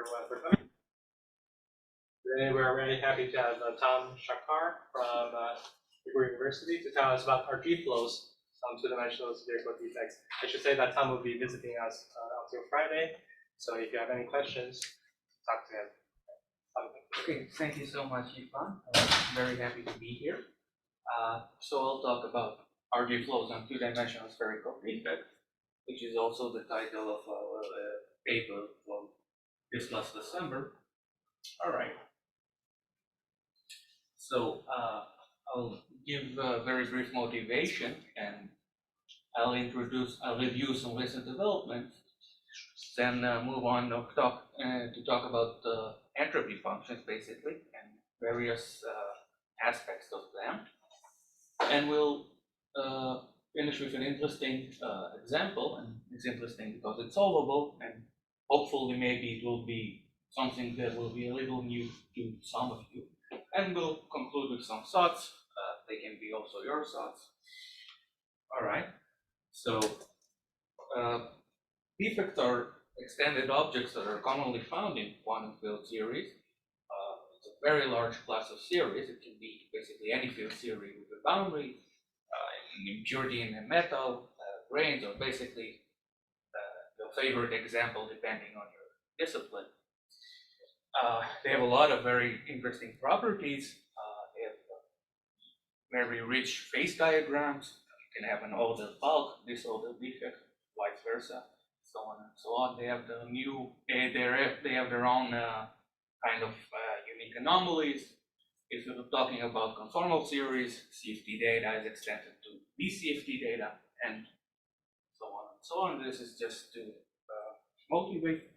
everyone for coming. Today we're very happy to have Tom Shachar from University to tell us about RG flows, two-dimensional spherical defects. I should say that Tom will be visiting us until Friday, so if you have any questions, talk to him. Okay, thank you so much, Ifan. I'm very happy to be here. So I'll talk about RG flows on two-dimensional spherical defects, which is also the title of our paper from this last December. All right. So I'll give a very brief motivation, and I'll review some recent developments, then move on to talk about entropy functions, basically, and various aspects of them. And we'll finish with an interesting example, and it's interesting because it's solvable, and hopefully maybe it will be something that will be a little new to some of you. And we'll conclude with some thoughts. They can be also your thoughts. All right. So defects are extended objects that are commonly found in quantum field theories. It's a very large class of theories. It can be basically any field theory with a boundary, an impurity in a metal, grains, or basically your favorite example depending on your discipline. They have a lot of very interesting properties. They have very rich phase diagrams. You can have an order bulk, disorder defect, vice versa, so on and so on. They have they have their own kind of unique anomalies. If you're talking about conformal theories, CFT data is extended to BCFT data, and so on and so on. This is just to motivate.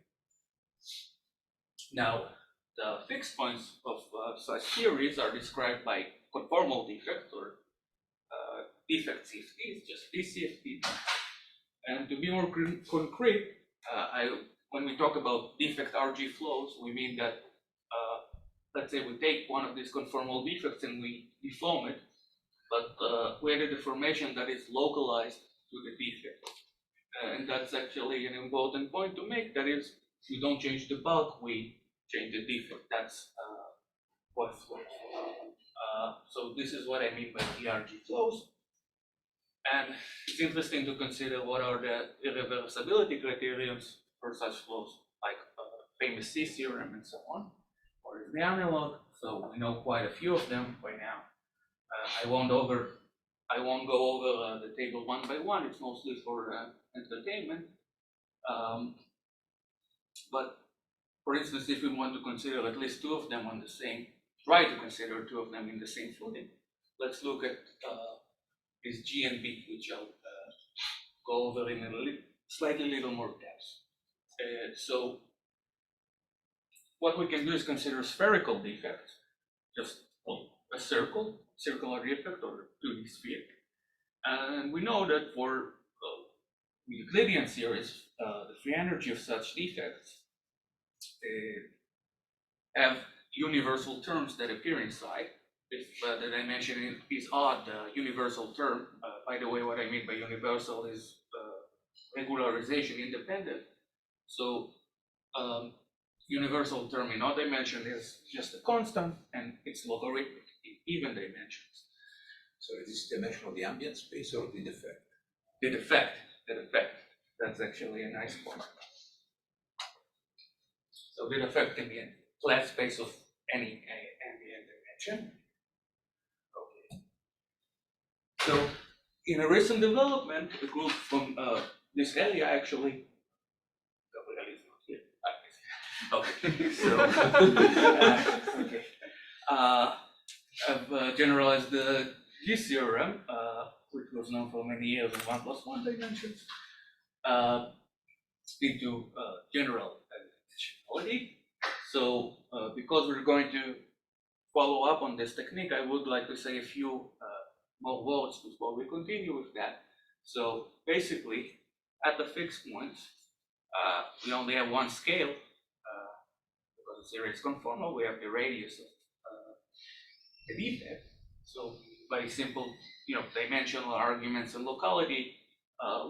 Now, the fixed points of such theories are described by conformal defects or defect CFTs, just BCFT. And to be more concrete, when we talk about defect RG flows, we mean that, let's say we take one of these conformal defects and we deform it, but we add a deformation that is localized to the defect. And that's actually an important point to make. That is, we don't change the bulk, we change the defect. That's what's so this is what I mean by RG flows. And it's interesting to consider what are the irreversibility criteria for such flows, like famous C theorem and so on, or is the analog. So we know quite a few of them by now. I won't go over the table one by one. It's mostly for entertainment. But for instance, if we want to consider at least two of them on the same, try to consider two of them in the same footing, let's look at is G and B, which I'll go over in a slightly little more depth. So what we can do is consider spherical defects, just a circular defect, or 2D sphere. And we know that for Euclidean theories, the free energy of such defects have universal terms that appear inside. If the dimension is odd, the universal term, by the way, what I mean by universal is regularization independent. So universal term in odd dimension is just a constant, and it's logarithmic in even dimensions. So is this dimension of the ambient space or the defect? The defect. That's actually a nice point. So the defect can be a flat space of any ambient dimension. So, in a recent development, a group from this area actually, have generalized the G theorem, which was known for many years in 1 + 1 dimensions, into general dimensionality. So, because we're going to follow up on this technique, I would like to say a few more words before we continue with that. So basically, at the fixed points, we only have one scale because the series is conformal. We have the radius of the defect. So by simple, dimensional arguments and locality,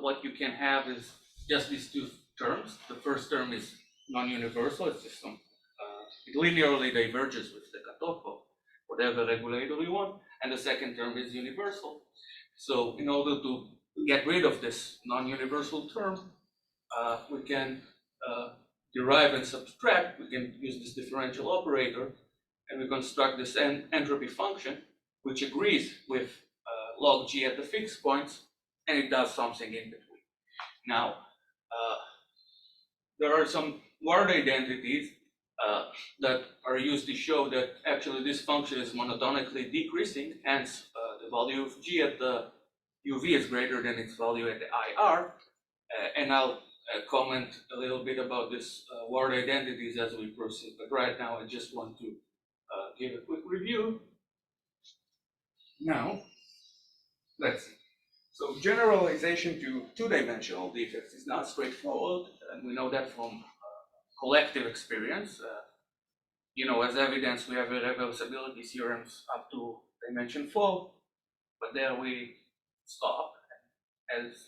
what you can have is just these two terms. The first term is non-universal. It's just it linearly diverges with the cutoff of whatever regulator we want, and the second term is universal. So in order to get rid of this non-universal term, we can derive and subtract. We can use this differential operator, and we construct this entropy function, which agrees with log g at the fixed points, and it does something in between. Now, there are some word identities that are used to show that actually this function is monotonically decreasing, hence the value of g at the uv is greater than its value at the IR, and I'll comment a little bit about this word identities as we proceed, but right now I just want to give a quick review. Now, let's see. So generalization to two-dimensional defects is not straightforward, and we know that from collective experience. As evidence, we have irreversibility theorems up to dimension 4, but there we stop. As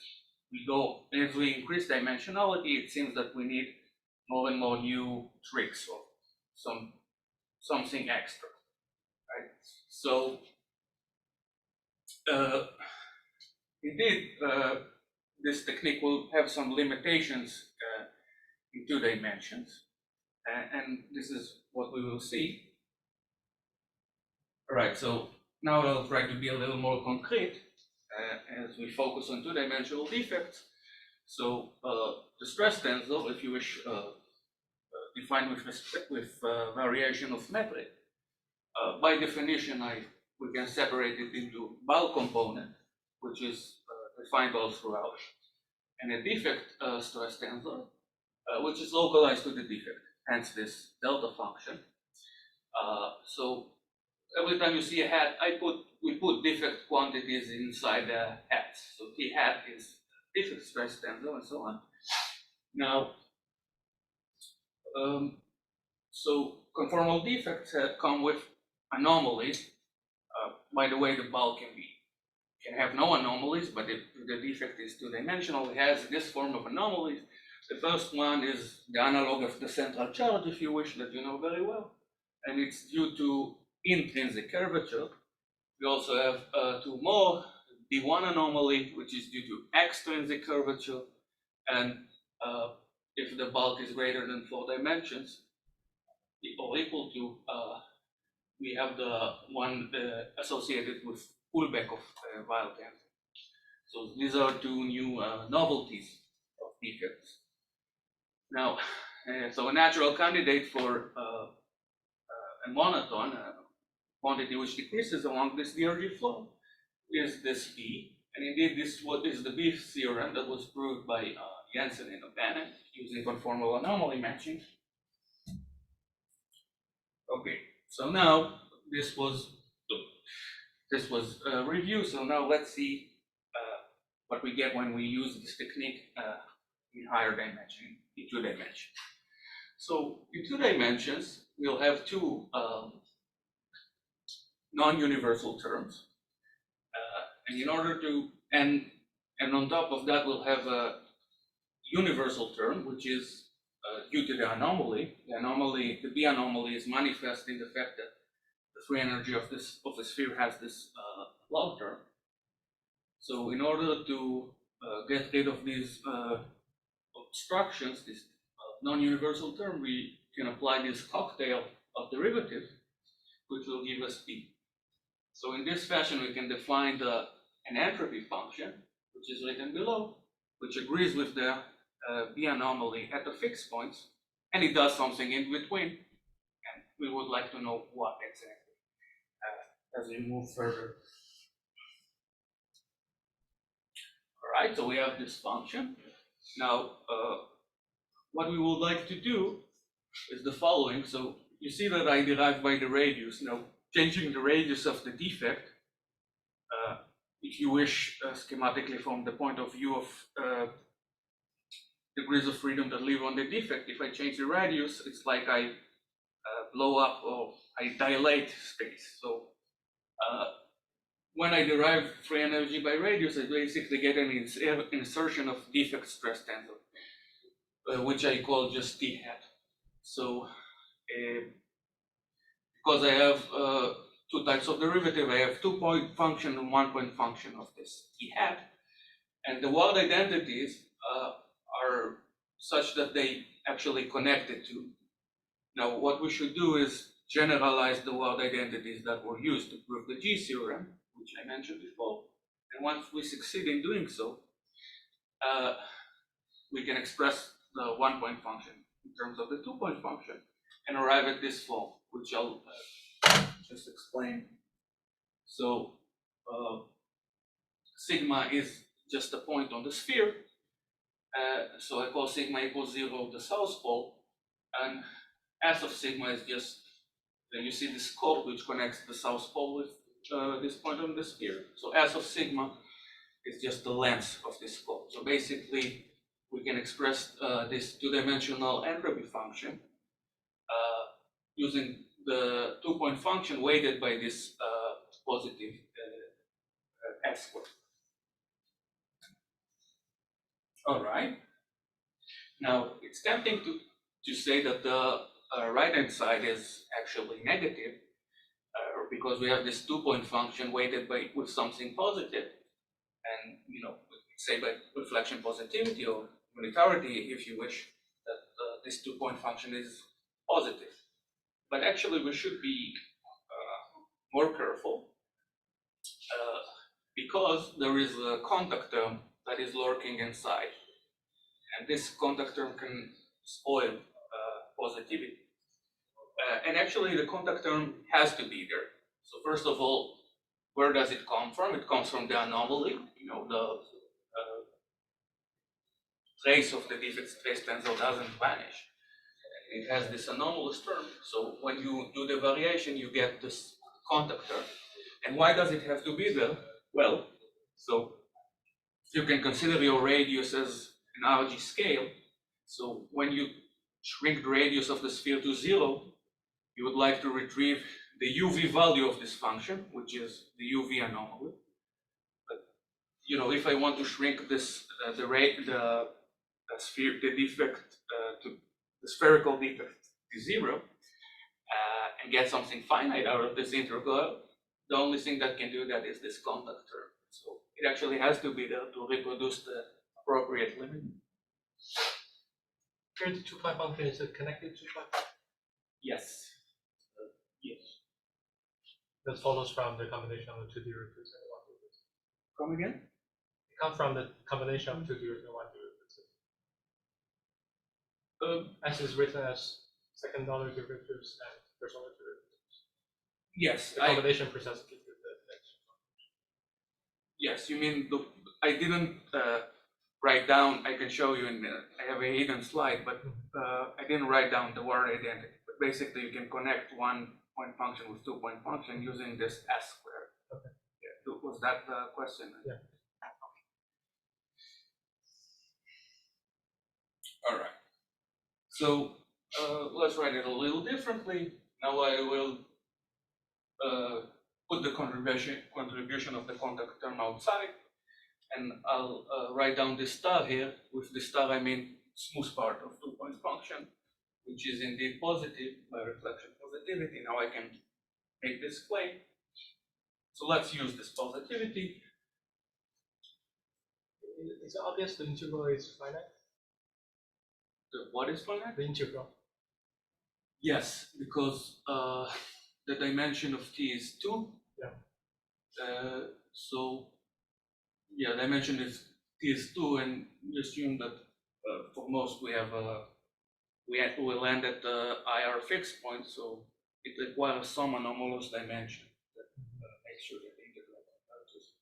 we increase dimensionality, it seems that we need more and more new tricks or something extra, right? So indeed, this technique will have some limitations in 2 dimensions, and this is what we will see. All right, so now I'll try to be a little more concrete as we focus on 2-dimensional defects. So the stress tensor, if you wish, defined with variation of metric. By definition, we can separate it into bulk component, which is defined all throughout, and a defect stress tensor, which is localized to the defect, hence this delta function. So every time you see a hat, we put defect quantities inside the hats. So T hat is defect stress tensor and so on. Now, so conformal defects come with anomalies. By the way, the bulk can have no anomalies, but if the defect is 2-dimensional, it has this form of anomalies. The first one is the analog of the central charge, if you wish, that you know very well, and it's due to intrinsic curvature. We also have 2 more, D1 anomaly, which is due to extrinsic curvature, and if the bulk is greater than 4 dimensions, or equal to, we have the one associated with pullback of Weil tensor. So these are 2 new novelties of defects. Now, so a natural candidate for a monotone, quantity which decreases along this DRG flow, is this B. And indeed, this is the B theorem that was proved by Jensen and O'Bannon using conformal anomaly matching. Okay, so now this was a review. So now let's see what we get when we use this technique in higher dimension, in 2 dimensions. So in 2 dimensions, we'll have 2 non-universal terms, and in order to and on top of that, we'll have a universal term, which is due to the anomaly. The B anomaly is manifest in the fact that the free energy of the sphere has this log term. So in order to get rid of these obstructions, this non-universal term, we can apply this cocktail of derivatives, which will give us B. So in this fashion, we can define an entropy function, which is written below, which agrees with the B anomaly at the fixed points, and it does something in between, and we would like to know what exactly as we move further. All right, so we have this function. Now, what we would like to do is the following. So you see that I derive by the radius. Now, changing the radius of the defect, if you wish, schematically from the point of view of degrees of freedom that live on the defect, if I change the radius, it's like I blow up or I dilate space. So when I derive free energy by radius, I basically get an insertion of defect stress tensor, which I call just T hat. So because I have two types of derivative, I have 2-point function and 1-point function of this T hat, and the world identities are such that they actually connect the two. Now, what we should do is generalize the world identities that were used to prove the G theorem, which I mentioned before. And once we succeed in doing so, we can express the 1-point function in terms of the 2-point function and arrive at this form, which I'll just explain. So sigma is just a point on the sphere. So I call sigma equals 0 the south pole, and S of sigma is just, then you see this chord which connects the south pole with this point on the sphere. So S of sigma is just the length of this chord. So basically, we can express this two-dimensional entropy function using the 2-point function weighted by this positive S squared. All right. Now, it's tempting to say that the right-hand side is actually negative because we have this 2-point function weighted by with something positive, and we could say by reflection positivity or unitarity, if you wish, that this 2-point function is positive. But actually, we should be more careful because there is a contact term that is lurking inside, and this contact term can spoil positivity. And actually, the contact term has to be there. So first of all, where does it come from? It comes from the anomaly, the trace of the defect trace tensor doesn't vanish. It has this anomalous term. So when you do the variation, you get this contact term. And why does it have to be there? Well, so you can consider your radius as an RG scale. So when you shrink the radius of the sphere to 0, you would like to retrieve the UV value of this function, which is the UV anomaly. But if I want to shrink this the defect to the spherical defect to 0 and get something finite out of this integral, the only thing that can do that is this contact term. So it actually has to be there to reproduce the appropriate limit. Here, the 2-point function is a connected 2-point function. Yes. Yes. That follows from the combination of the two derivatives and one derivative. Come again? It comes from the combination of two derivatives and one derivative. S is written as second-order derivatives and first-order derivatives. Yes. The combination precisely gives the next. Yes, you mean I didn't write down. I can show you in a minute. I have a hidden slide, but I didn't write down the word identity. But basically, you can connect 1-point function with 2-point function using this S squared. Okay. Yeah. Was that the question? Yeah. Okay. All right. So let's write it a little differently. Now I will put the contribution of the contact term outside, and I'll write down this star here. With this star, I mean smooth part of 2-point function, which is indeed positive by reflection positivity. Now I can make this claim. So let's use this positivity. Is it obvious the integral is finite? What is finite? The integral. Yes, because the dimension of t is 2. Yeah. So yeah, dimension is t is 2, and we assume that for most we have we land at the IR fixed point, so it requires some anomalous dimension that makes sure that the integral converges.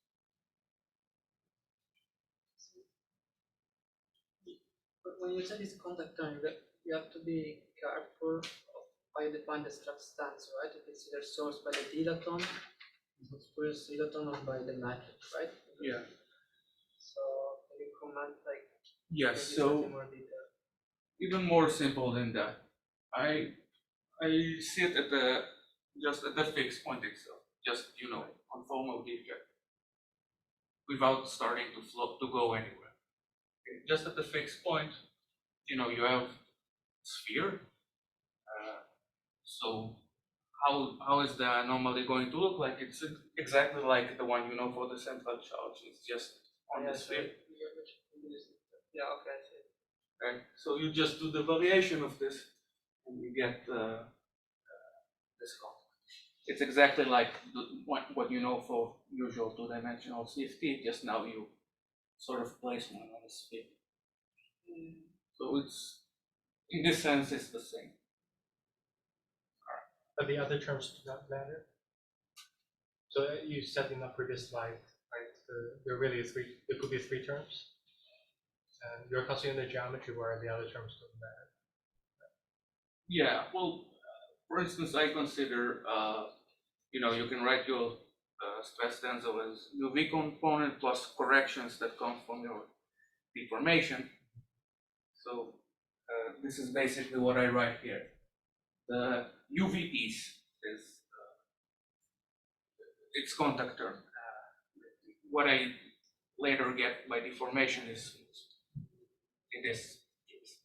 But when you say this contact term, you have to be careful of how you define the substance, right? If it's either sourced by the dilaton, expressed dilaton, or by the matrix, right? Yeah. So can you comment Yes. maybe So slightly more detail? even more simple than that. I sit at just at the fixed point itself, just conformal defect, without starting to float to go anywhere. Okay. Just at the fixed point, you have sphere, So how is the anomaly going to look like? It's exactly like the one you know for the central charge. It's just on the sphere. Yeah, okay, I see. Right? So you just do the variation of this, and you get this contact. It's exactly like what you know for usual two-dimensional CFT. Just now you sort of place one on the sphere. So it's in this sense it's the same. But the other terms do not matter. So you said in the previous slide, right? There really is there could be three terms. And you're considering the geometry where the other terms don't matter. Yeah, well, for instance, I consider, you can write your stress tensor as UV component plus corrections that come from your deformation. So this is basically what I write here. The UV piece is its contact term. What I later get by deformation is in this case.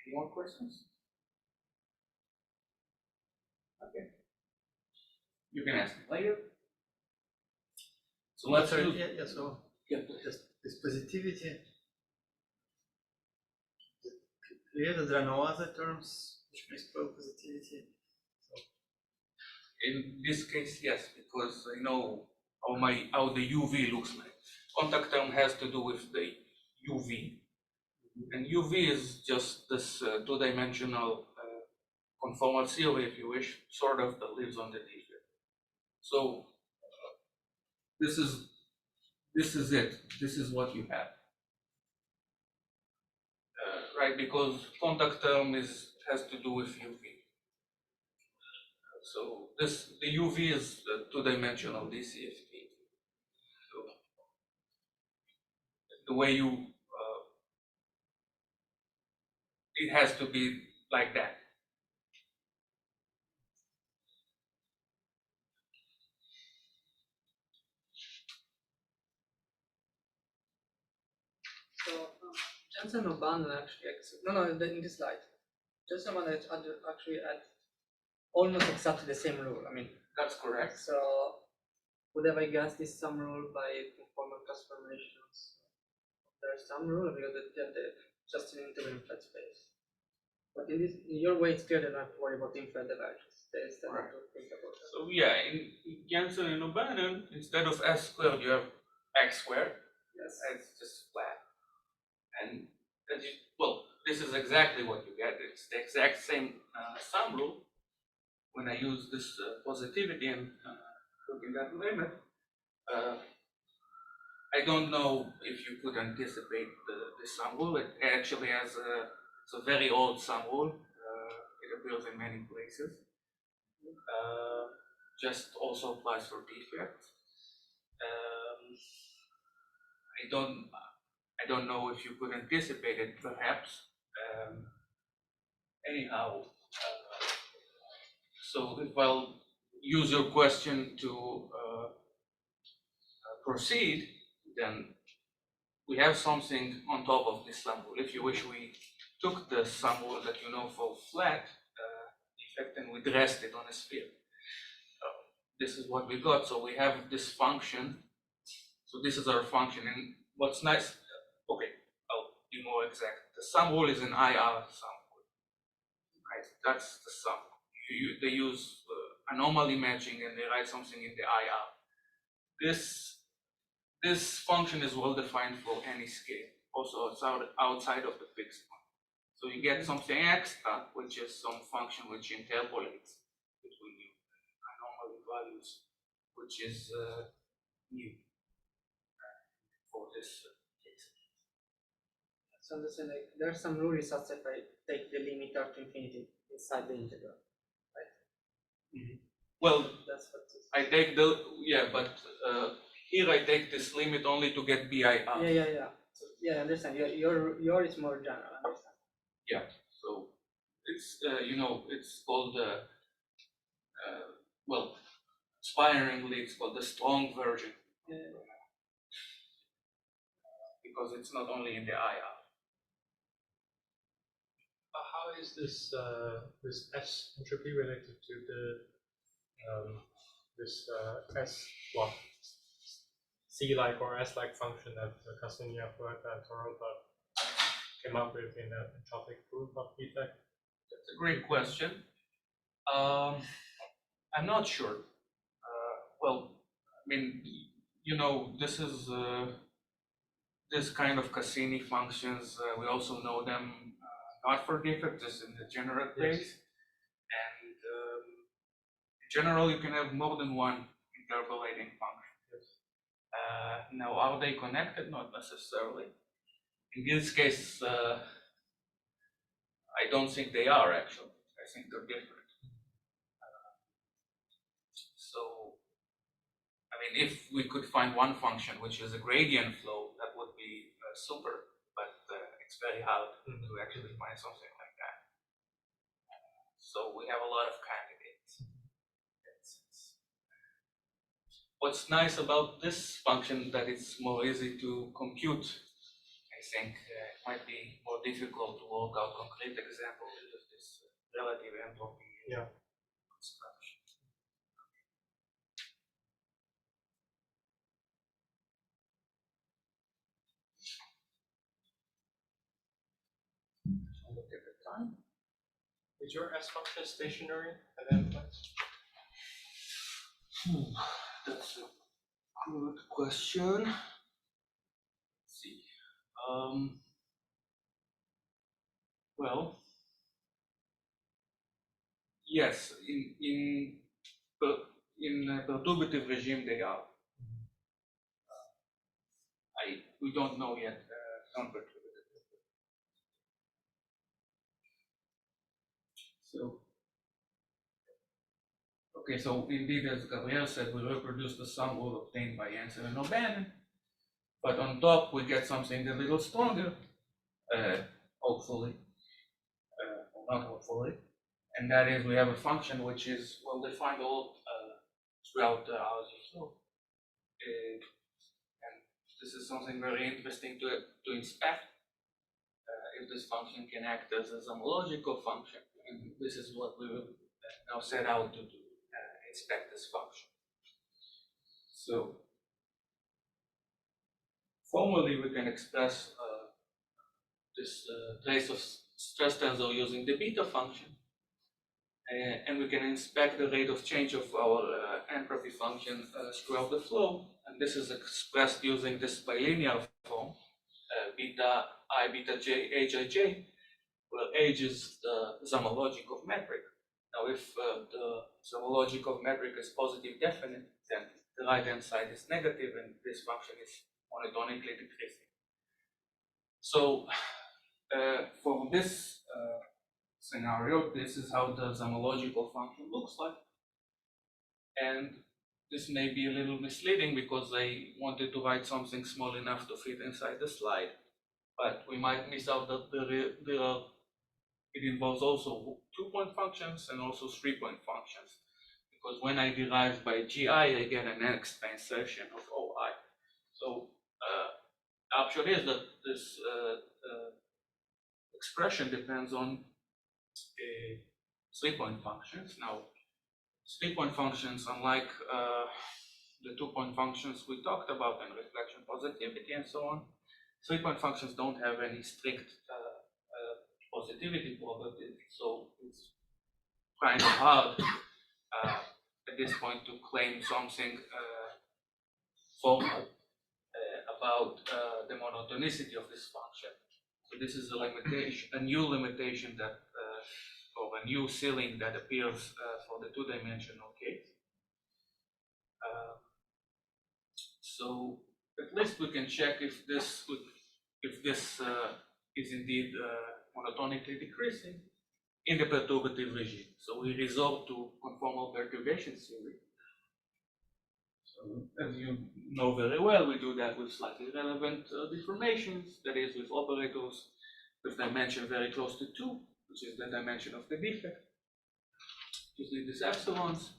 Any more questions? Okay. You can ask me later. So let's Sorry, do. yeah, so Yeah. this positivity, clear that there are no other terms which may spell positivity. In this case, yes, because I know how the UV looks like. Contact term has to do with the UV, and UV is just this two-dimensional conformal theory, if you wish, sort of that lives on the defect. So this is it. This is what you have, right? Because contact term has to do with UV. So the UV is two-dimensional DCFT. So the way it has to be like that. So Jensen abandoned actually, in this slide, Jensen abandoned actually had almost exactly the same rule. I mean, That's correct. so would have I guessed this sum rule by conformal transformations? There's some rule because they're just an interval in flat space. But in your way, it's clear that not to worry about infinite divergence. There is Right. to think about that. So yeah, in Jensen and O'Bannon, instead of s squared, you have x squared. Yes. It's just flat. And this is exactly what you get. It's the exact same sum rule. When I use this positivity and looking at limit, I don't know if you could anticipate the sum rule. It actually it's a very old sum rule. It appears in many places. Just also applies for defects. I don't know if you could anticipate it, perhaps. Anyhow, so if I'll use your question to proceed, then we have something on top of this sum rule. If you wish, we took the sum rule that you know for flat defect and we dressed it on a sphere. This is what we got. So we have this function. So this is our function. And what's nice, okay, I'll be more exact. The sum rule is an IR sum rule. Right? That's the sum. They use anomaly matching and they write something in the IR. This function is well defined for any scale. Also, it's outside of the fixed point. So you get something extra, which is some function which interpolates between you anomaly values, which is new for this case. So understand, like, there's some rule such that I take the limit to infinity inside the integral. Well, That's what this I take but here I take this limit only to get BI out. Yeah. So, I understand. Your is more general. I understand. So it's it's called inspiringly it's called the strong version because it's not only in the IR. how is this this S entropy related to the this S C-like or S-like function that Castaneda and Toronto came up with in the entropic proof of defect? That's a great question. I'm not sure. Well, I mean, you know, this is this kind of Cassini functions. We also know them not for defect, just in the general case. And in general, you can have more than one interpolating function. Now, are they connected? Not necessarily. In this case, I don't think they are actually. I think they're different. So, I mean, if we could find one function which is a gradient flow, that would be super, but it's very hard to actually find something like that. So we have a lot of candidates. What's nice about this function that it's more easy to compute. I think it might be more difficult to work out concrete examples of this relative entropy construction. Look at the time. Is your S function stationary at any point? That's a good question. Let's see. Well, yes, in perturbative regime they are. We don't know yet non-perturbative. So, okay, so indeed, as Gabriel said, we reproduce the sum rule obtained by Jensen and O'Bannon, but on top we get something a little stronger, hopefully, or not hopefully, and that is we have a function which is well defined all throughout the algae flow. And this is something very interesting to inspect. If this function can act as a homological function, and this is what we will now set out to do, inspect this function. So formally we can express this trace of stress tensor using the beta function, and we can inspect the rate of change of our entropy function throughout the flow, and this is expressed using this bilinear form, beta I, beta j, hij, where h is the homologic of metric. Now, if the homologic of metric is positive definite, then the right-hand side is negative, and this function is monotonically decreasing. So, for this scenario, this is how the homological function looks like. And this may be a little misleading because I wanted to write something small enough to fit inside the slide, but we might miss out that it involves also 2-point functions and also 3-point functions, because when I derive by gi, I get an expansion of oi. So the upshot is that this expression depends on 3-point functions. Now, 3-point functions, unlike the 2-point functions we talked about and reflection positivity and so on, 3-point functions don't have any strict positivity property, so it's kind of hard at this point to claim something formal about the monotonicity of this function. So this is a limitation, a new limitation that, or a new ceiling that appears for the 2-dimensional case. So at least we can check if this is indeed monotonically decreasing in the perturbative regime. So we resort to conformal perturbation theory. So as you know very well, we do that with slightly relevant deformations, that is with operators with dimension very close to 2, which is the dimension of the defect, using these epsilons,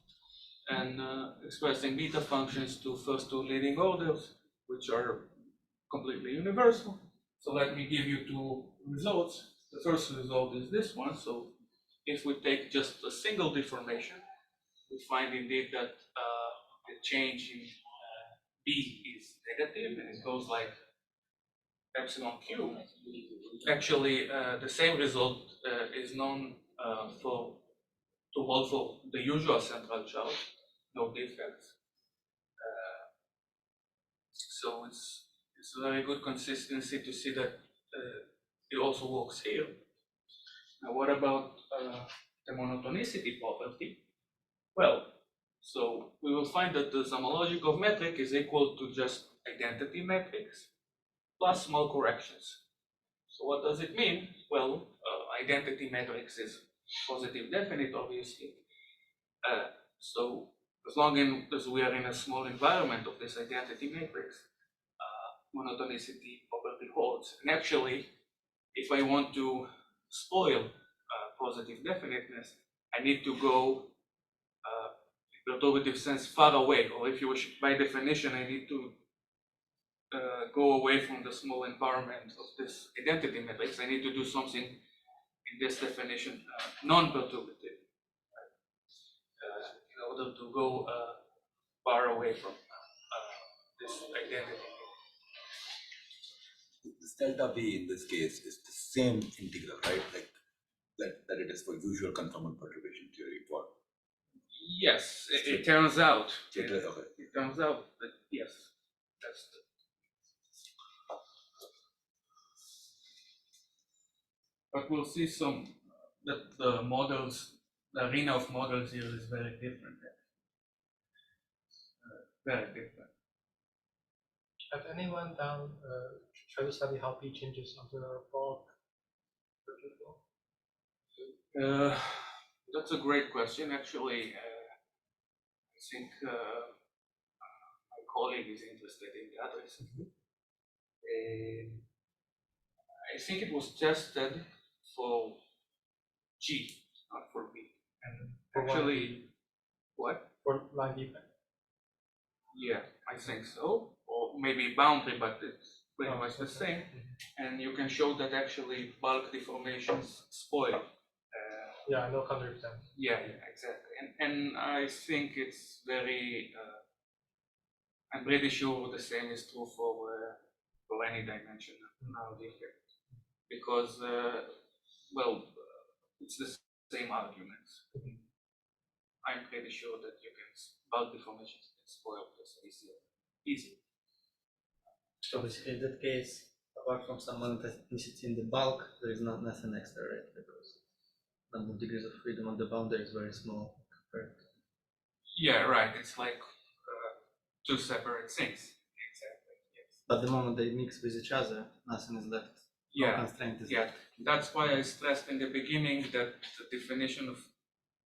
and expressing beta functions to first 2 leading orders, which are completely universal. So let me give you 2 results. The first result is this one. So if we take just a single deformation, we find indeed that the change in B is negative, and it goes like epsilon q. Actually, the same result is known to hold for the usual central charge, no defects. So it's a very good consistency to see that it also works here. Now, what about the monotonicity property? Well, so we will find that the homological metric is equal to just identity metrics plus small corrections. So what does it mean? Well, identity matrix is positive definite, obviously. So as long as we are in a small environment of this identity matrix, monotonicity property holds. And actually, if I want to spoil positive definiteness, I need to go in perturbative sense far away, or if you wish, by definition, I need to go away from the small environment of this identity matrix. I need to do something in this definition non-perturbative in order to go far away from this identity. This delta V in this case is the same integral, right? Like that it is for usual conformal perturbation theory for. Yes, it turns out. Okay. It turns out that yes, that's the. But we'll see that the models, the arena of models here is very different. Very different. Have anyone done try to study how P changes under bulk? That's a great question. Actually, I think my colleague is interested in that recently. I think it was tested for G, not for B. And actually, what? For line defect. Yeah, I think so. Or maybe boundary, but it's pretty much the same. And you can show that actually bulk deformations spoil. Yeah, no 100%. Yeah, exactly. And I think it's very. I'm pretty sure the same is true for any dimension now defect, because it's the same arguments. I'm pretty sure that you can bulk deformations can spoil this easy. So basically, in that case, apart from some monotonicity in the bulk, there is not nothing extra, right? Because the number of degrees of freedom on the boundary is very small compared to. Yeah, right. It's like two separate things. Exactly. Yes. But the moment they mix with each other, nothing is left. Yeah. No constraint is Yeah. left. That's why I stressed in the beginning that the definition of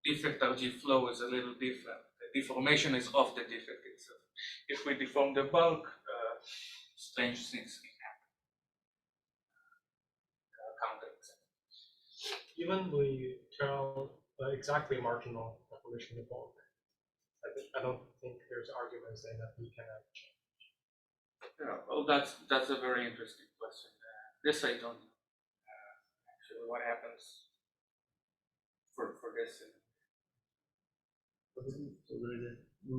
defect RG flow is a little different. The deformation is of the defect itself. If we deform the bulk, strange things can happen. Even we turn on exactly marginal deformation in bulk, I don't think there's arguments saying that we cannot change. Yeah, well, that's a very interesting question. This I don't know. Actually, what happens for this? So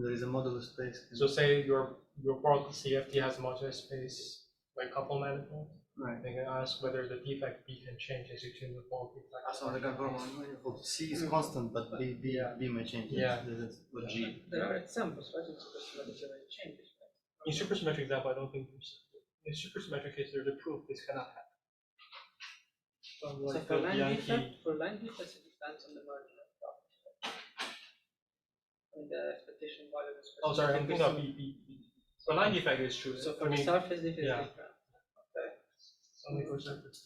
there is a modular space. So say your bulk CFT has a modular space like couple manifold. Right. They can ask whether the defect B can change as you tune the bulk defect. So the conformal manifold C is constant, but B may change. Yeah. This is what G. There are examples, right? It's supersymmetric where it changes, right? In supersymmetric example, I don't think in supersymmetric case there's a proof this cannot happen. So for line defects, it depends on the marginal property. And the expectation value is. Oh, sorry, I'm thinking of B. So line defect is true. So for the surface defect, yeah. is different. Okay. Only for surface.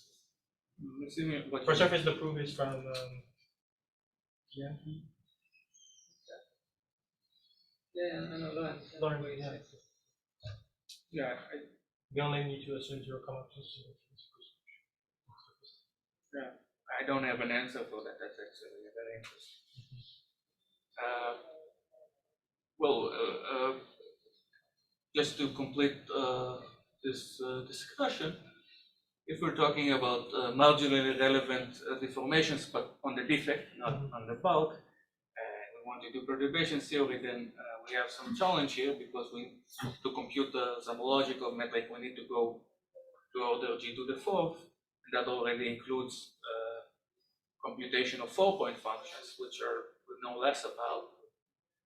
What For surface, the proof is from Yankee. Yeah, I know Lawrence. Lawrence, yeah. Yeah, We only need to assume 0, 2. I don't have an answer for that. That's actually very interesting. Just to complete this discussion, if we're talking about marginally relevant deformations, but on the defect, not on the bulk, and we want to do perturbation theory, then we have some challenge here because to compute the homological metric, we need to go to order g to the fourth, and that already includes computation of 4-point functions, which are we know less about.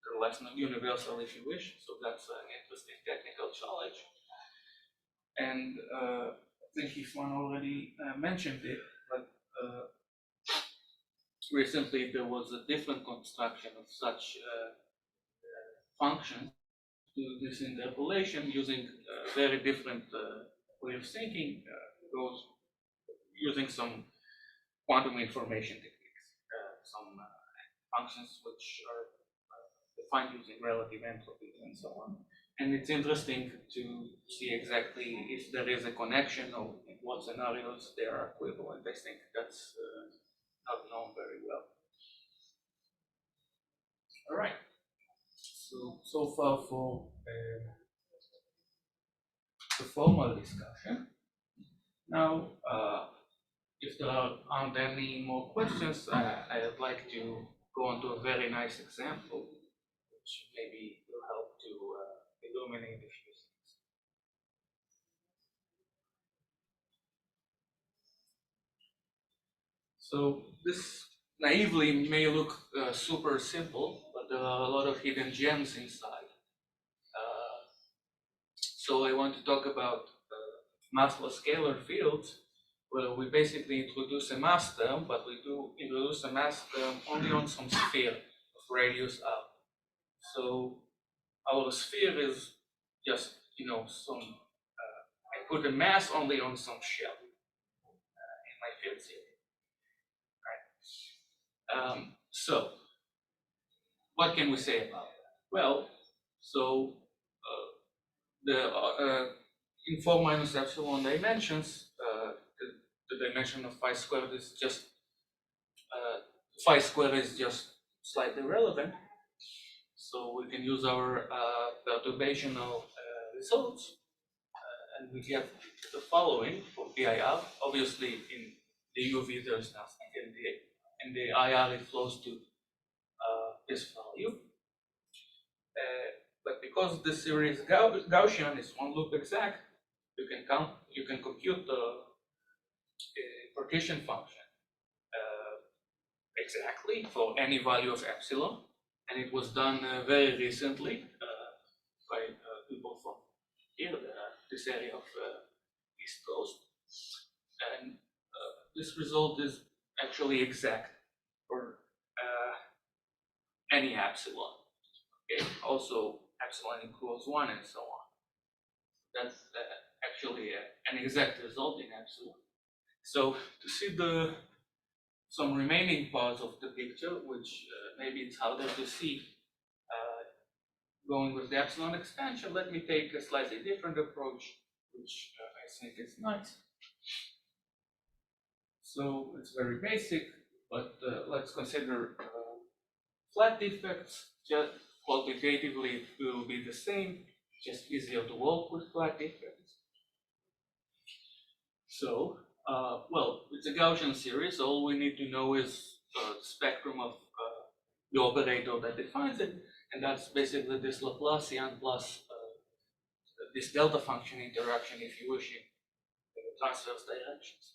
They're less universal, if you wish. So that's an interesting technical challenge. And I think if one already mentioned it, but recently there was a different construction of such functions to this interpolation using a very different way of thinking, goes using some quantum information techniques, some functions which are defined using relative entropy and so on. And it's interesting to see exactly if there is a connection or in what scenarios they are equivalent. I think that's not known very well. All right. So far for the formal discussion. Now, if there aren't any more questions, I'd like to go on to a very nice example, which maybe will help to illuminate a few things. So this naively may look super simple, but there are a lot of hidden gems inside. So I want to talk about massless scalar fields, where we basically introduce a mass term, but we do introduce a mass term only on some sphere of radius r. So our sphere is just, some, I put a mass only on some shell in my field theory. Right? So what can we say about that? Well, so the in 4 minus epsilon dimensions, the dimension of phi squared is just phi squared is just slightly relevant. So we can use our perturbational results, and we get the following for PIR. Obviously, in the UV there's nothing, in the IR it flows to this value. But because this series is Gaussian, it's one loop exact, you can compute the partition function exactly for any value of epsilon, and it was done very recently by people from here, this area of East Coast, and this result is actually exact for any epsilon. Okay, also epsilon equals 1 and so on. That's actually an exact result in epsilon. So to see some remaining parts of the picture, which maybe it's harder to see going with the epsilon expansion, let me take a slightly different approach, which I think is nice. So it's very basic, but let's consider flat defects. Just quantitatively it will be the same, just easier to work with flat defects. So, well, it's a Gaussian series. All we need to know is the spectrum of the operator that defines it, and that's basically this Laplacian plus this delta function interaction, if you wish, in the transverse directions.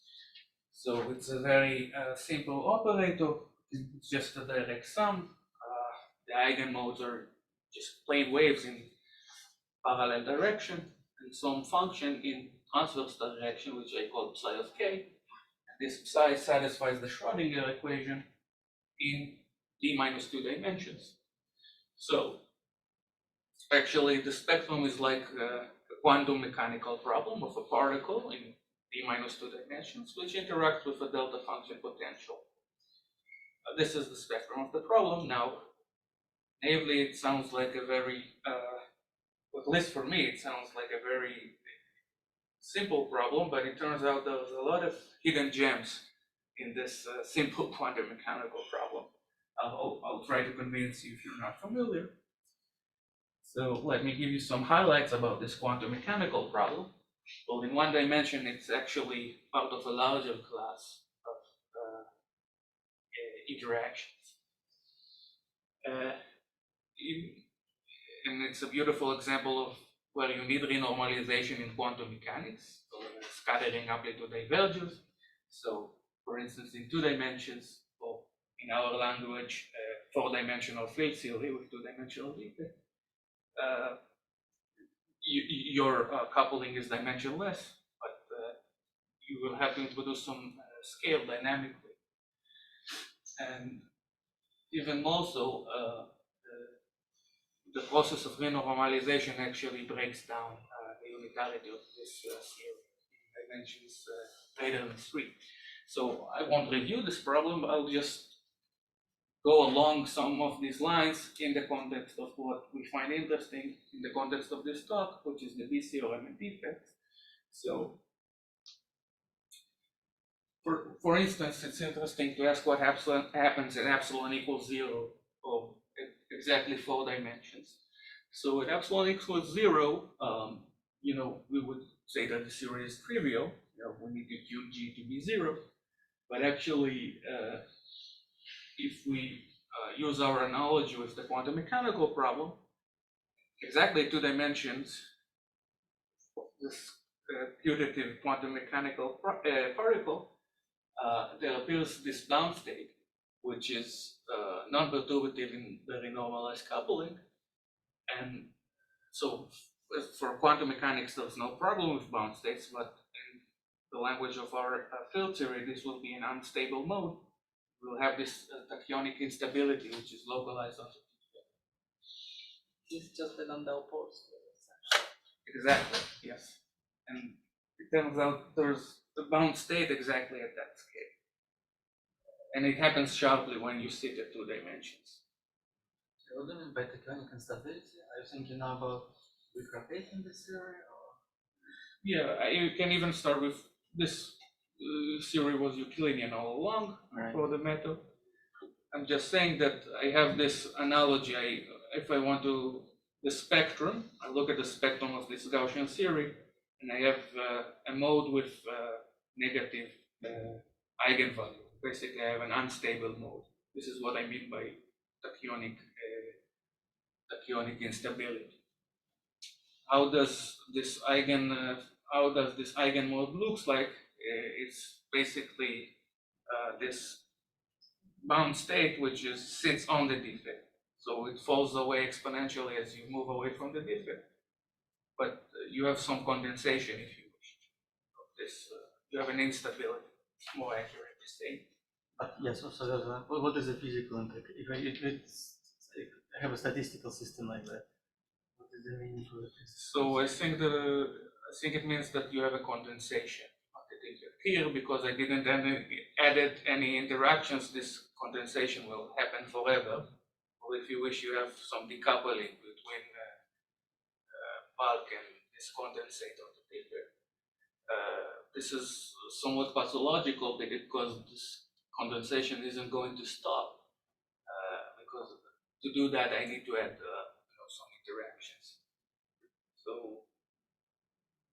So it's a very simple operator. It's just a direct sum. The eigenmodes are just plain waves in parallel direction, and some function in transverse direction, which I call psi of k. And this psi satisfies the Schrodinger equation in d minus 2 dimensions. So actually the spectrum is like a quantum mechanical problem of a particle in d minus 2 dimensions, which interacts with a delta function potential. This is the spectrum of the problem. Now, naively, it sounds like a very, at least for me, it sounds like a very simple problem, but it turns out there's a lot of hidden gems in this simple quantum mechanical problem. I'll try to convince you if you're not familiar. So let me give you some highlights about this quantum mechanical problem. Well, in one dimension, it's actually part of a larger class of interactions. And it's a beautiful example of where you need renormalization in quantum mechanics, so scattering amplitude divergence. So, for instance, in 2 dimensions, or in our language, 4-dimensional field theory with 2-dimensional defect, your coupling is dimensionless, but you will have to introduce some scale dynamically. And even more so, the process of renormalization actually breaks down the unitarity of this theory. Dimensions greater than 3. So I won't review this problem, I'll just go along some of these lines in the context of what we find interesting in the context of this talk, which is the B theorem and defects. So, for instance, it's interesting to ask what happens at epsilon equals 0 or exactly 4 dimensions. So at epsilon equals 0, we would say that the series is trivial. We need to tune G to be 0. But actually, if we use our analogy with the quantum mechanical problem, exactly 2 dimensions, this putative quantum mechanical particle, there appears this bound state, which is non-perturbative in the renormalized coupling. And so for quantum mechanics, there's no problem with bound states, but in the language of our field theory, this will be an unstable mode. We'll have this tachyonic instability, which is localized on It's just the Landau pulse. exactly, yes. And it turns out there's the bound state exactly at that scale. And it happens sharply when you sit at 2 dimensions. So what do you mean by tachyonic instability? Are you thinking now about recrotating this theory, or? Yeah, you can even start with this theory was Euclidean all along for the method. I'm just saying that I have this analogy. If I want to, the spectrum, I look at the spectrum of this Gaussian theory, and I have a mode with negative eigenvalue. Basically, I have an unstable mode. This is what I mean by tachyonic instability. How does this eigen mode looks like? It's basically this bound state which sits on the defect. So it falls away exponentially as you move away from the defect. But you have some condensation if you wish. This you have an instability. It's more accurate to say. But yes, so there's what is the physical implication? If it's like, I have a statistical system like that, what is the meaning for it? So I think it means that you have a condensation on the defect here, because I didn't added any interactions. This condensation will happen forever. Or if you wish, you have some decoupling between bulk and this condensate on the defect. This is somewhat pathological because this condensation isn't going to stop. Because to do that, I need to add some interactions. So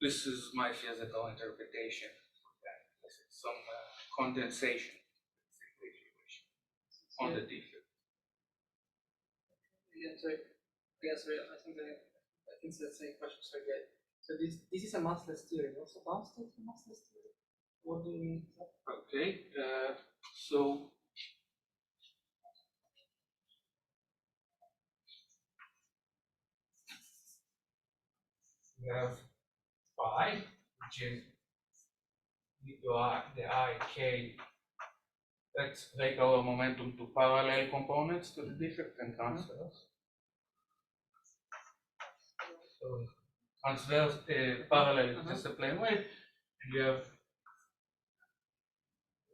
this is my physical interpretation of that. This is some condensation, if you wish, on the defect. Yeah, sorry. I think it's the same question. So again, so this is a massless theory. Also, bound state is a massless theory. What do you mean? Okay, so we have phi, which is the I, K, let's break our momentum to parallel components to the defect and transverse. So transverse, parallel is just a plane wave, and you have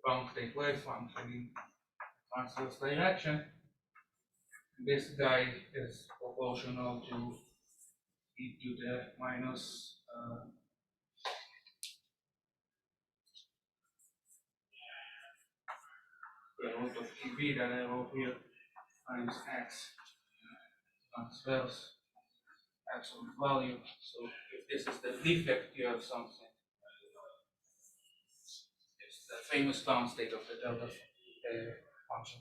bound state wave function in transverse direction. This guy is proportional to e to the minus the root of EV that I wrote here times x transverse absolute value. So if this is the defect, you have something. It's the famous bound state of the delta function.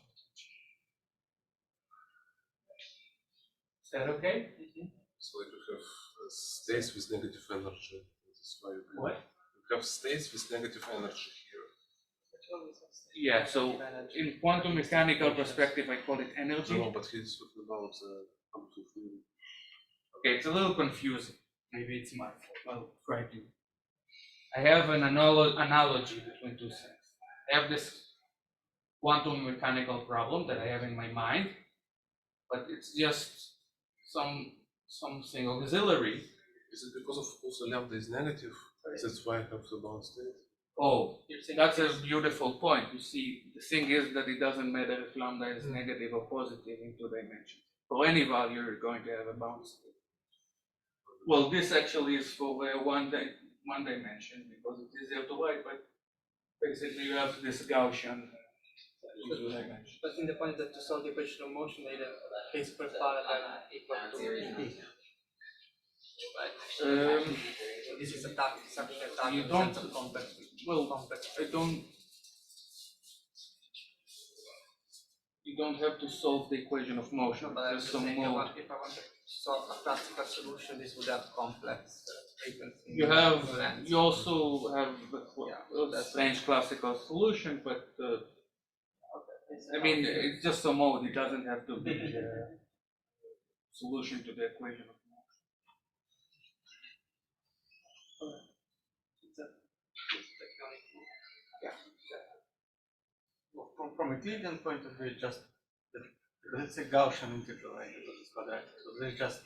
Is that okay? So like you have states with negative energy. This is why you What? have states with negative energy here. Yeah, so in quantum mechanical perspective, I call it energy. No, but he's talking about the amplitude theory. Okay, it's a little confusing. Maybe it's my fault. I'll try to. I have an analogy between two things. I have this quantum mechanical problem that I have in my mind, but it's just something auxiliary. Is it because of also lambda is negative? That's why I have the bound state. Oh, that's a beautiful point. You see, the thing is that it doesn't matter if lambda is negative or positive in two dimensions. For any value, you're going to have a bound state. Well, this actually is for one dimension because it's easier to write, but basically you have this Gaussian in two dimensions. But in the point that to solve the equation of motion, they have case per parallel equal to E. This is a such You a don't- sense of complex. Well, complex. You don't have to solve the equation of motion. But I'm There's just some saying, mode. if I want to solve a classical solution, this would have complex frequency. You also have Yeah, a strange classical solution, but I mean, it's just a mode. It doesn't have to be a solution to the equation of motion. Well, from a Euclidean point of view, just it's a Gaussian integral, right? It's quadratic. So there's just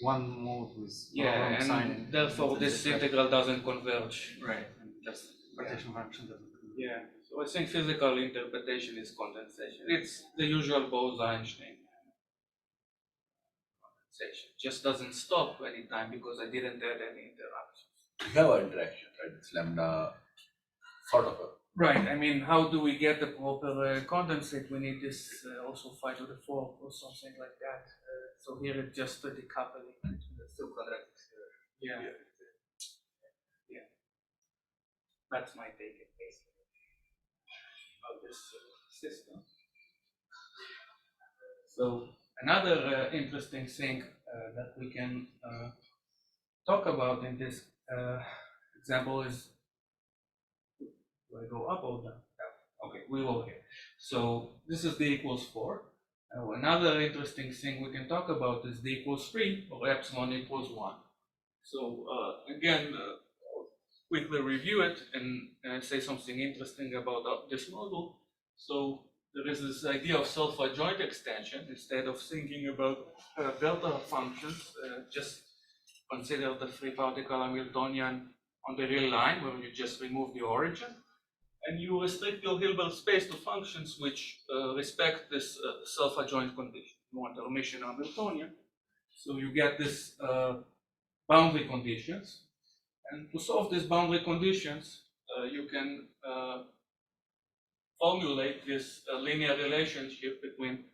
one mode with Yeah, sign and therefore this integral doesn't converge. right, and just partition function doesn't. Yeah, so I think physical interpretation is condensation. It's the usual Bose-Einstein condensation. Just doesn't stop anytime because I didn't add any interruptions. You have an interaction, right? It's lambda sort of a. Right, I mean, how do we get the proper condensate? We need this also phi to the 4 or something like that. So here it's just a decoupling between the two quadratic sphere. Yeah. Yeah. That's my take at basically of this system. So another interesting thing that we can talk about in this example is, do I go up or down? No. Okay, we will here. So this is d equals 4. Another interesting thing we can talk about is d equals 3 or epsilon equals 1. So again, quickly review it and say something interesting about this model. So there is this idea of self-adjoint extension. Instead of thinking about delta functions, just consider the free particle Hamiltonian on the real line where you just remove the origin. And you restrict your Hilbert space to functions which respect this self-adjoint condition. You want a Hermitian Hamiltonian. So you get this boundary conditions. And to solve these boundary conditions, you can formulate this linear relationship between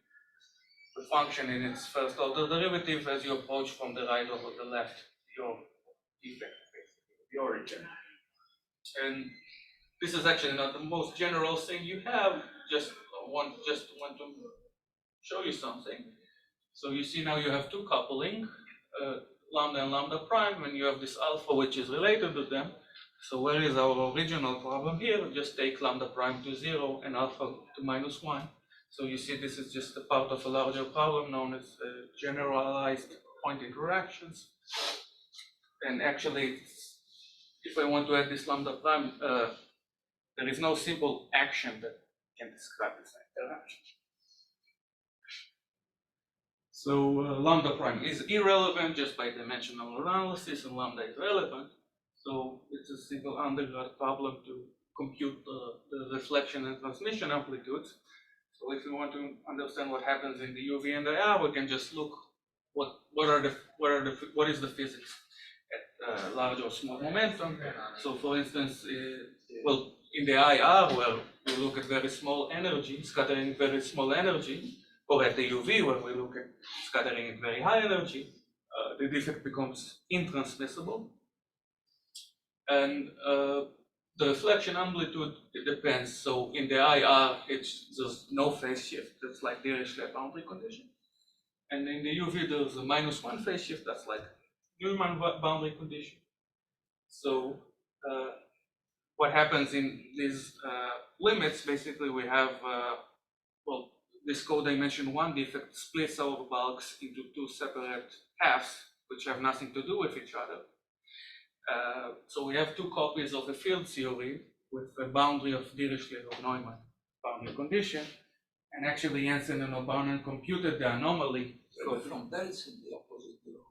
the function in its first order derivative as you approach from the right over the left, your defect, basically, the origin. And this is actually not the most general thing you have, just want to show you something. So you see now you have two coupling, lambda and lambda prime, and you have this alpha which is related to them. So where is our original problem here? Just take lambda prime to 0 and alpha to -1. So you see this is just a part of a larger problem known as generalized point interactions. And actually, if I want to add this lambda prime, there is no simple action that can describe this interaction. So lambda prime is irrelevant just by dimensional analysis, and lambda is relevant. So it's a simple undergrad problem to compute the reflection and transmission amplitudes. So if we want to understand what happens in the UV and the IR, we can just look what is the physics at large or small momentum. So for instance, well, in the IR, where we look at very small energy, scattering very small energy, or at the UV, where we look at scattering at very high energy, the defect becomes intransmissible. And the reflection amplitude, it depends. So in the IR, it's just no phase shift. That's like the Dirichlet boundary condition. And in the UV, there's a -1 phase shift. That's like Neumann boundary condition. So what happens in these limits, basically we have, well, this codimension 1 defect splits our bulks into two separate halves, which have nothing to do with each other. So we have two copies of a field theory with a boundary of Dirichlet or Neumann boundary condition. And actually Jensen and O'Bannon computed the anomaly. So from that it's in the opposite though.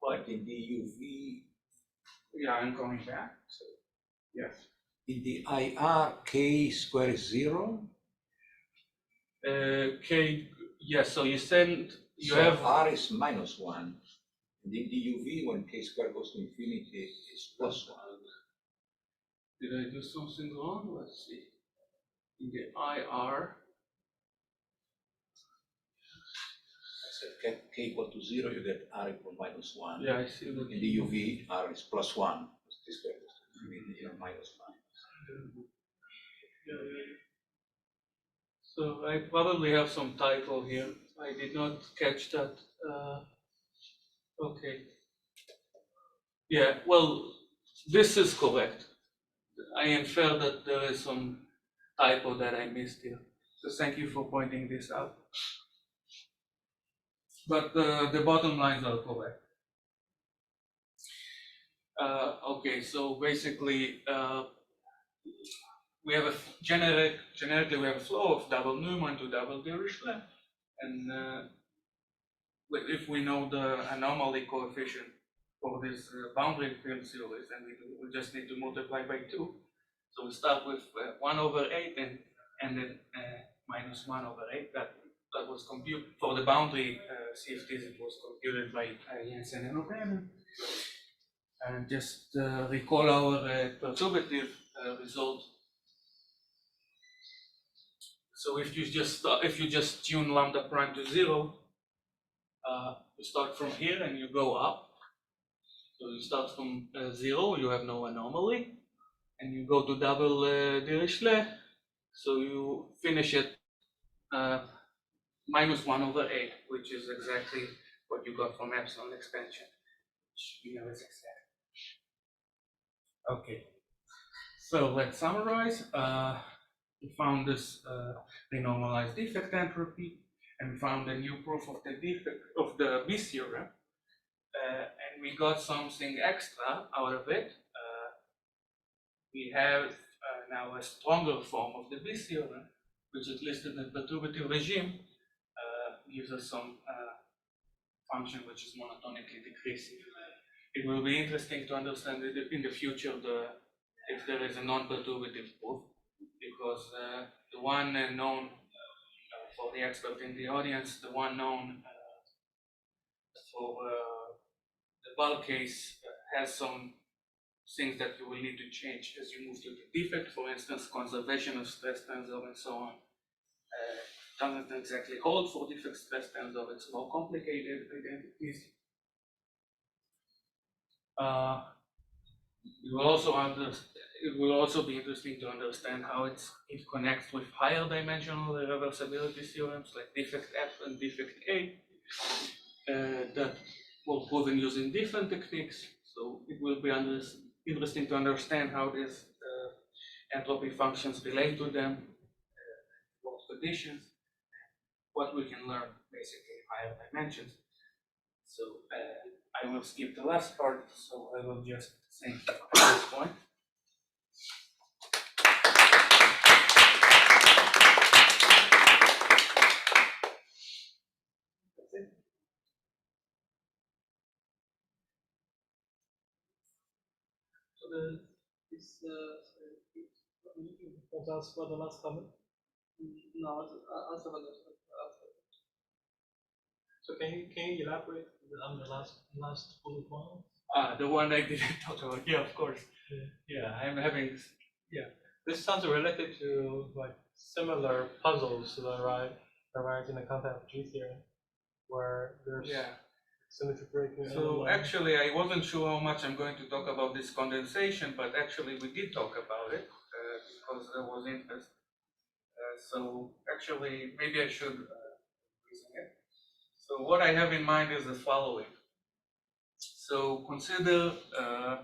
What? Like in the UV, Yeah, I'm coming back. So yes. in the IR, K square is 0. K, yes, so you So have, R is -1. And in the UV, when K square goes to infinity, it's +1. did I do something wrong? Let's see. In the IR, So if K equal to 0, you get R equal -1. yeah, I see. In the UV, R is +1. K square goes to infinity, you know, -1. So I probably have some typo here. I did not catch that. Okay. Yeah, well, this is correct. I infer that there is some typo that I missed here. So thank you for pointing this out. But the bottom lines are correct. Okay, so basically, we have a generically we have a flow of double Neumann to double Dirichlet, and if we know the anomaly coefficient for this boundary field series, then we just need to multiply by 2. So we start with 1/8 and then -1/8. That was computed for the boundary CFTs. It was computed by Jensen and O'Bannon. And just recall our perturbative result. So if you just tune lambda prime to 0, you start from here and you go up. So you start from 0, you have no anomaly, and you go to double Dirichlet. So you finish at -1/8, which is exactly what you got from epsilon expansion, which we know is exact. Okay, so let's summarize. We found this renormalized defect entropy, and we found a new proof of the defect of the B theorem, and we got something extra out of it. We have now a stronger form of the B theorem, which at least in the perturbative regime gives us some function which is monotonically decreasing. It will be interesting to understand in the future if there is a non-perturbative proof, because the one known for the expert in the audience, the one known for the bulk case has some things that you will need to change as you move to the defect. For instance, conservation of stress tensor and so on. Doesn't exactly hold for defect stress tensor. It's more complicated identities. It will also be interesting to understand how it connects with higher dimensional irreversibility theorems like defect F and defect A that were proven using different techniques. So it will be interesting to understand how these entropy functions relate to them, what conditions, what we can learn basically in higher dimensions. So I will skip the last part, so I will just thank you at this point. That's it. So want to ask for the last comment? No, answer the So can you elaborate on the last bullet point? The one I didn't talk about. Yeah, of course. Yeah, I'm having. Yeah, This sounds related to like similar puzzles that arise in the context of G theory, where there's symmetry breaking. So actually, I wasn't sure how much I'm going to talk about this condensation, but actually we did talk about it because there was interest. So actually, maybe I should reason it. So what I have in mind is the following. So consider the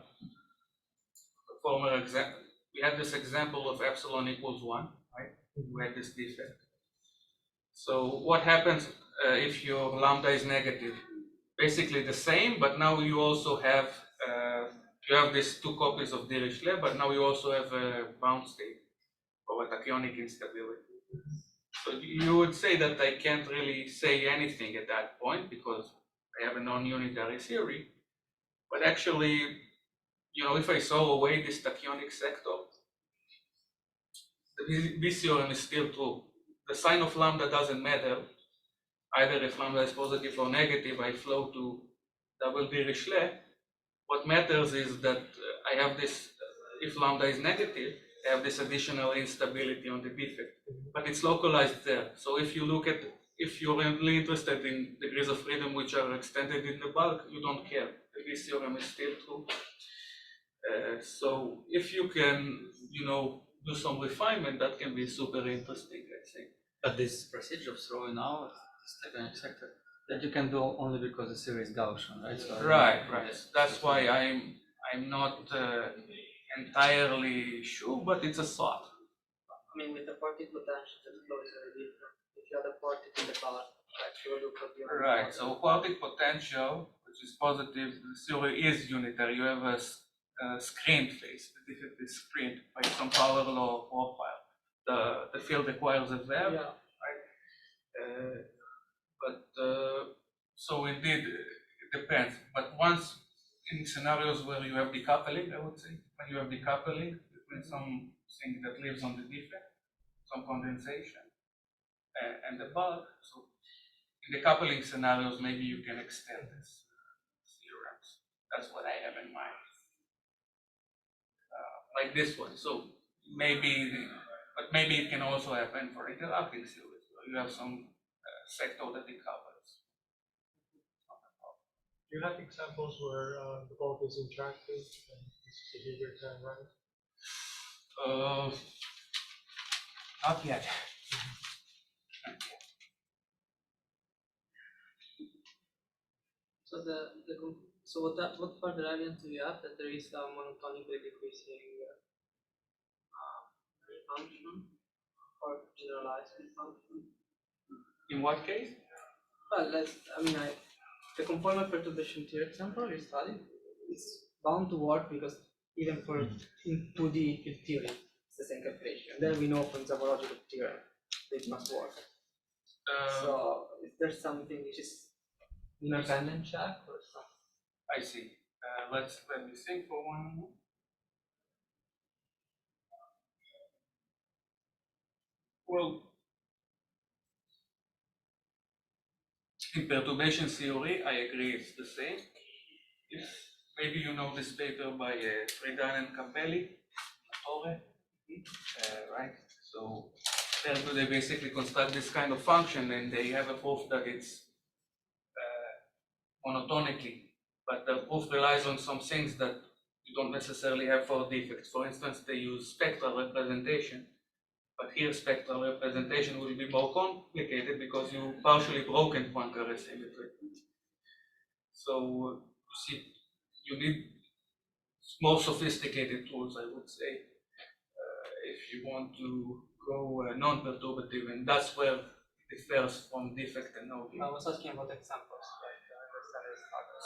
former example. We had this example of epsilon equals 1, right? We had this defect. So what happens if your lambda is negative? Basically the same, but now you also have these two copies of Dirichlet, but now you also have a bound state or a tachyonic instability. So you would say that I can't really say anything at that point because I have a non-unitary theory. But actually, if I saw away this tachyonic sector, this theorem is still true. The sign of lambda doesn't matter. Either if lambda is positive or negative, I flow to double Dirichlet. What matters is that I have this, if lambda is negative, I have this additional instability on the defect, but it's localized there. So if you look at, if you're really interested in degrees of freedom which are extended in the bulk, you don't care. This theorem is still true. So if you can, do some refinement, that can be super interesting, I think. But this procedure of throwing out this tachyonic sector, that you can do only because the series is Gaussian, right? So Right. That's why I'm not entirely sure, but it's a thought. I mean, with the particle potential, the flow is very different. If you have the particle in the bulk, you look at the Right. So quartic potential, which is positive, the theory is unitary. You have a screened phase. The defect is screened by some power law profile. The field requires a verb, right? So indeed, it depends. But once in scenarios where you have decoupling, I would say, when you have decoupling between something that lives on the defect, some condensation, and the bulk, so in the coupling scenarios, maybe you can extend this theorems. That's what I have in mind. Like this one. So maybe it can also happen for interacting theories. So you have some sector that decouples. Do you have examples where the bulk is interactive and this behavior can run? Not yet. So what further evidence do you have that there is a monotonically decreasing function or generalized function? In what case? Well, the conformal perturbation theory example you studied is bound to work because even for in 2D field theory, it's the same calculation. And then we know from the topological theorem that it must work. So is there something which is independent check or something? I see. Let me think for one moment. Well, in perturbation theory, I agree it's the same. If maybe you know this paper by Fredan and Campelli, right? So they basically construct this kind of function, and they have a proof that it's monotonically, but the proof relies on some things that you don't necessarily have for defects. For instance, they use spectral representation, but here spectral representation will be more complicated because you partially broken Poincare symmetry. So you see, you need more sophisticated tools, I would say, if you want to go non-perturbative, and that's where it differs from defect and no I defect. was asking about examples.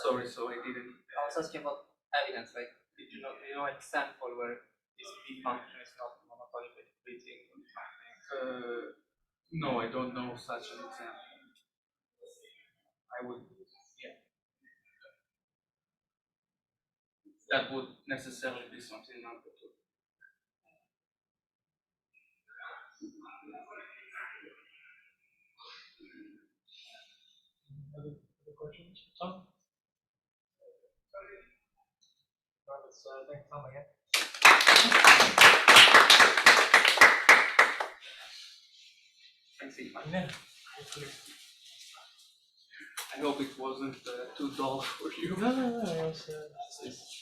Sorry, so I didn't. I was asking about evidence. Like, did you know example where this B function is not monotonically decreasing or something? No, I don't know such an example. I would, yeah. That would necessarily be something non-perturbative. Other questions? Tom? Let's thank Tom again. Thanks, Ivan. Yeah. I hope it wasn't too dull for you. No, it was,